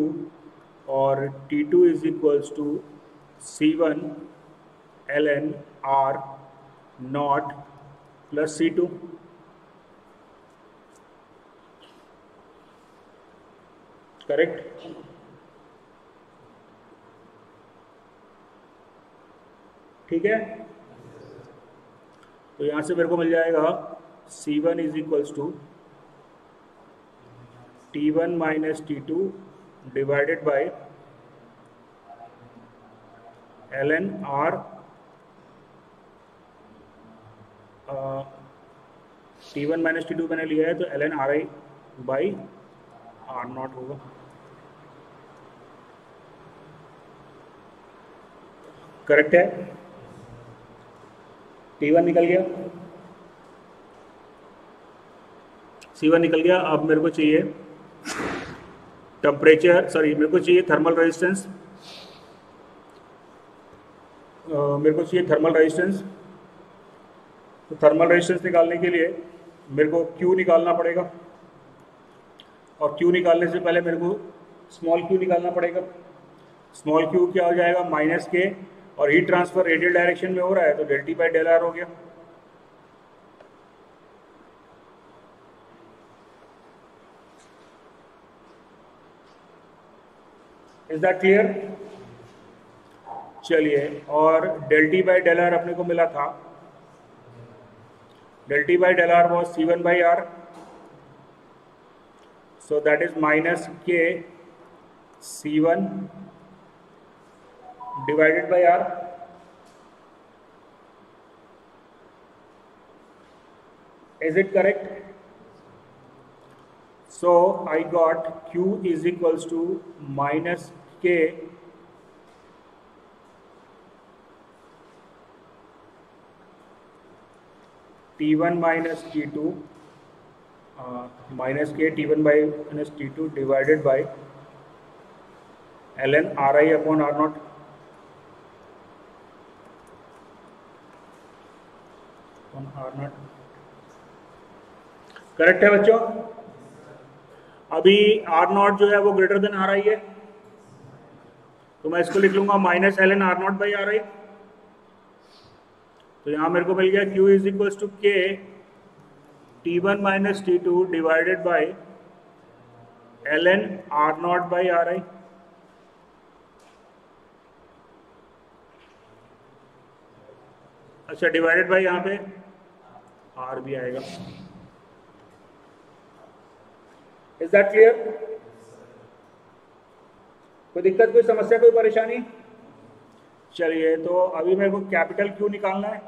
और T2 is equals to C1 ln R0 plus C2. Correct? ठीक है? तो यहां से मेरे को मिल जाएगा C1 is equals to T1 minus T2 divided by ln R T1 minus T2 मैंने लिया है तो ln Ri बाई R0 होगा. करेक्ट है? T1 निकल गया, C1 निकल गया. अब मेरे को चाहिए मेरे को चाहिए थर्मल रेजिस्टेंस. तो थर्मल रेजिस्टेंस निकालने के लिए मेरे को Q निकालना पड़ेगा और Q निकालने से पहले मेरे को स्मॉल q निकालना पड़ेगा. स्मॉल q क्या हो जाएगा? माइनस के, और हीट ट्रांसफर रेडियल डायरेक्शन में हो रहा है तो del T by del R हो गया. Is that clear? चलिए, और del T by del R अपने को मिला था, del t by del r was c1 by r, so that is minus k c1 divided by r. Is it correct? So I got q is equals to minus k T1 minus T2 minus k T1 by minus T2 divided by ln Ri upon R naught. Correct है बच्चों? अभी R not जो है वो greater than Ri है, तो मैं इसको लिख लूंगा minus ln R not by Ri. तो यहां मेरे को मिल गया Q इज इक्वल्स टू के T1 minus T2 divided by ln R not by Ri. अच्छा, डिवाइडेड बाई यहां पे R भी आएगा. Is that clear? कोई दिक्कत, कोई समस्या, कोई परेशानी? चलिए, तो अभी मेरे को कैपिटल Q निकालना है.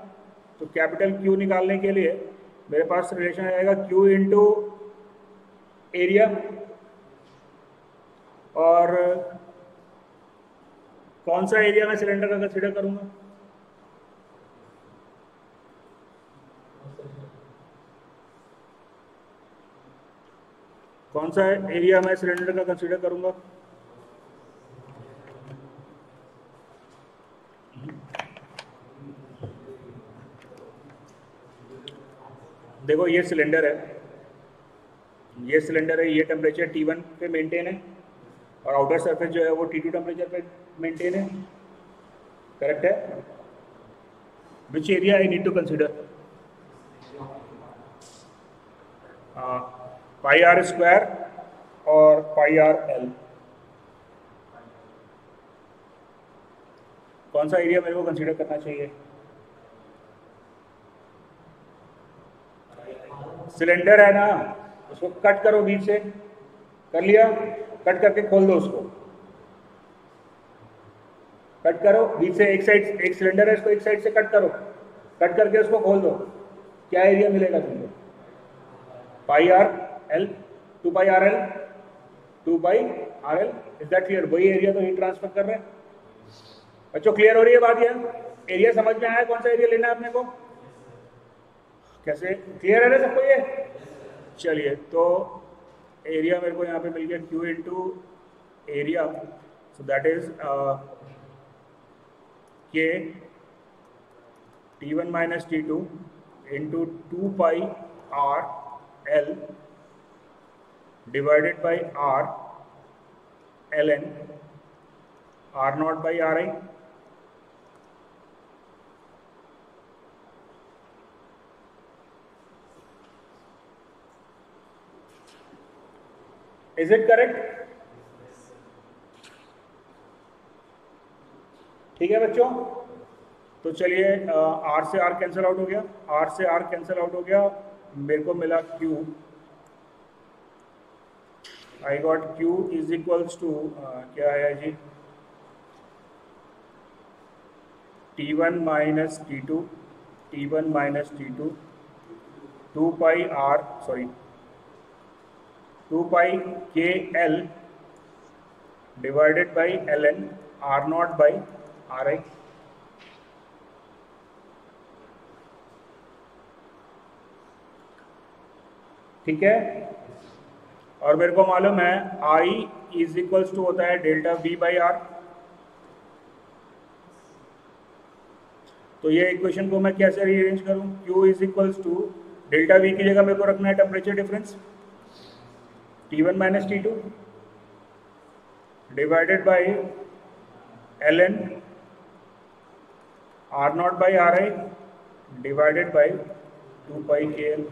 तो कैपिटल Q निकालने के लिए मेरे पास रिलेशन आएगा Q इंटू एरिया, और कौन सा एरिया मैं सिलेंडर का कंसीडर करूंगा? कौन सा एरिया मैं सिलेंडर का कंसीडर करूंगा? देखो, ये सिलेंडर है, ये टेम्परेचर T1 पे मेंटेन है, और आउटर सरफेस जो है वो T2 टेम्परेचर पे मेंटेन है. करेक्ट है? Which area I need to consider? Pi R square और पाई आर एल. कौन सा एरिया मेरे को कंसीडर करना चाहिए? सिलेंडर है ना, उसको कट करो बीच से. कर लिया? कट करके खोल दो उसको. कट करो बीच से, एक साइड, एक सिलेंडर है, इसको एक साइड से कट करो. कट करके उसको खोल दो. क्या एरिया मिलेगा तुमको? Pi R L, 2 pi R L, 2 pi R L. Is that clear? वही एरिया तो हीट ट्रांसफर कर रहे हैं. बच्चों, क्लियर हो रही है बात? यह एरिया समझ में आया? कौन सा एरिया लेना है अपने को? कैसे? क्लियर है ना सबको ये? चलिए, तो एरिया मेरे को यहाँ पे मिल गया Q into area, so that is K T1 minus T2 into 2 pi R L divided by R ln R not by Ri. Is it correct? ठीक है बच्चों, तो चलिए, R से R कैंसिल आउट हो गया, R से R कैंसिल आउट हो गया, मेरे को मिला Q. I got Q is equals to क्या है जी? T1 minus T2, T1 minus T2, 2 pi R, sorry 2 pi K L divided by ln R not by Ri. ठीक है? और मेरे को मालूम है I इज इक्वल्स टू होता है डेल्टा V बाई R. तो ये इक्वेशन को मैं कैसे रीअरेंज करूं? Q is equals to delta V की जगह मेरे को रखना है temperature difference T1 minus T2 divided by ln R not by Ri divided by 2 pi KL.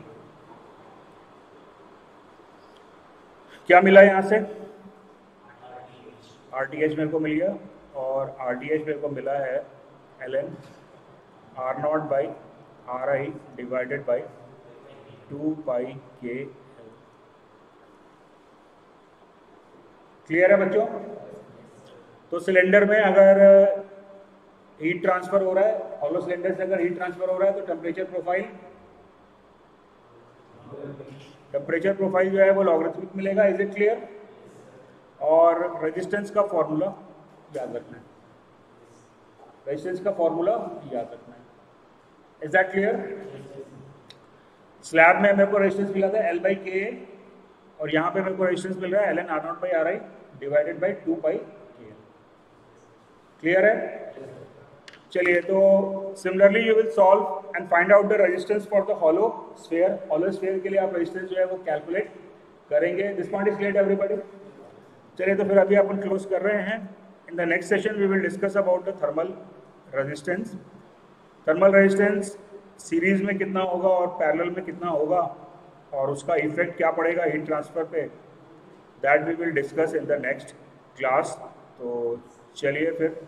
क्या मिला यहां से? RTH मेरे को मिल गया और RTH मेरे को मिला है ln R0 by RI divided by 2 pi K. Clear है बच्चों? तो सिलेंडर में अगर हीट ट्रांसफर हो रहा है, हॉलो सिलेंडर से अगर हीट ट्रांसफर हो रहा है तो टेम्परेचर प्रोफाइल जो है वो लॉगरिथमिक मिलेगा। Is it clear? और रेजिस्टेंस का फॉर्मूला याद रखना है, रेजिस्टेंस का फॉर्मूला याद रखना है। Is that clear? स्लैब में मेरे को रेजिस्टेंस मिला था L बाई के और यहाँ पे मेरे को रेजिस्टेंस मिल रहा है ln R0 by RI divided by 2 pi K. Clear है? चलिए, तो similarly you will solve and find out the resistance for the hollow sphere. Hollow sphere के लिए आप रेजिस्टेंस जो है वो कैलकुलेट करेंगे। This point is clear everybody? चलिए, तो फिर अभी अपन क्लोज कर रहे हैं। In the next session we will discuss about the thermal resistance. Thermal resistance series में कितना होगा और पैरेलल में कितना होगा और उसका इफेक्ट क्या पड़ेगा हीट ट्रांसफर पे, that we will discuss in the next class. तो चलिए फिर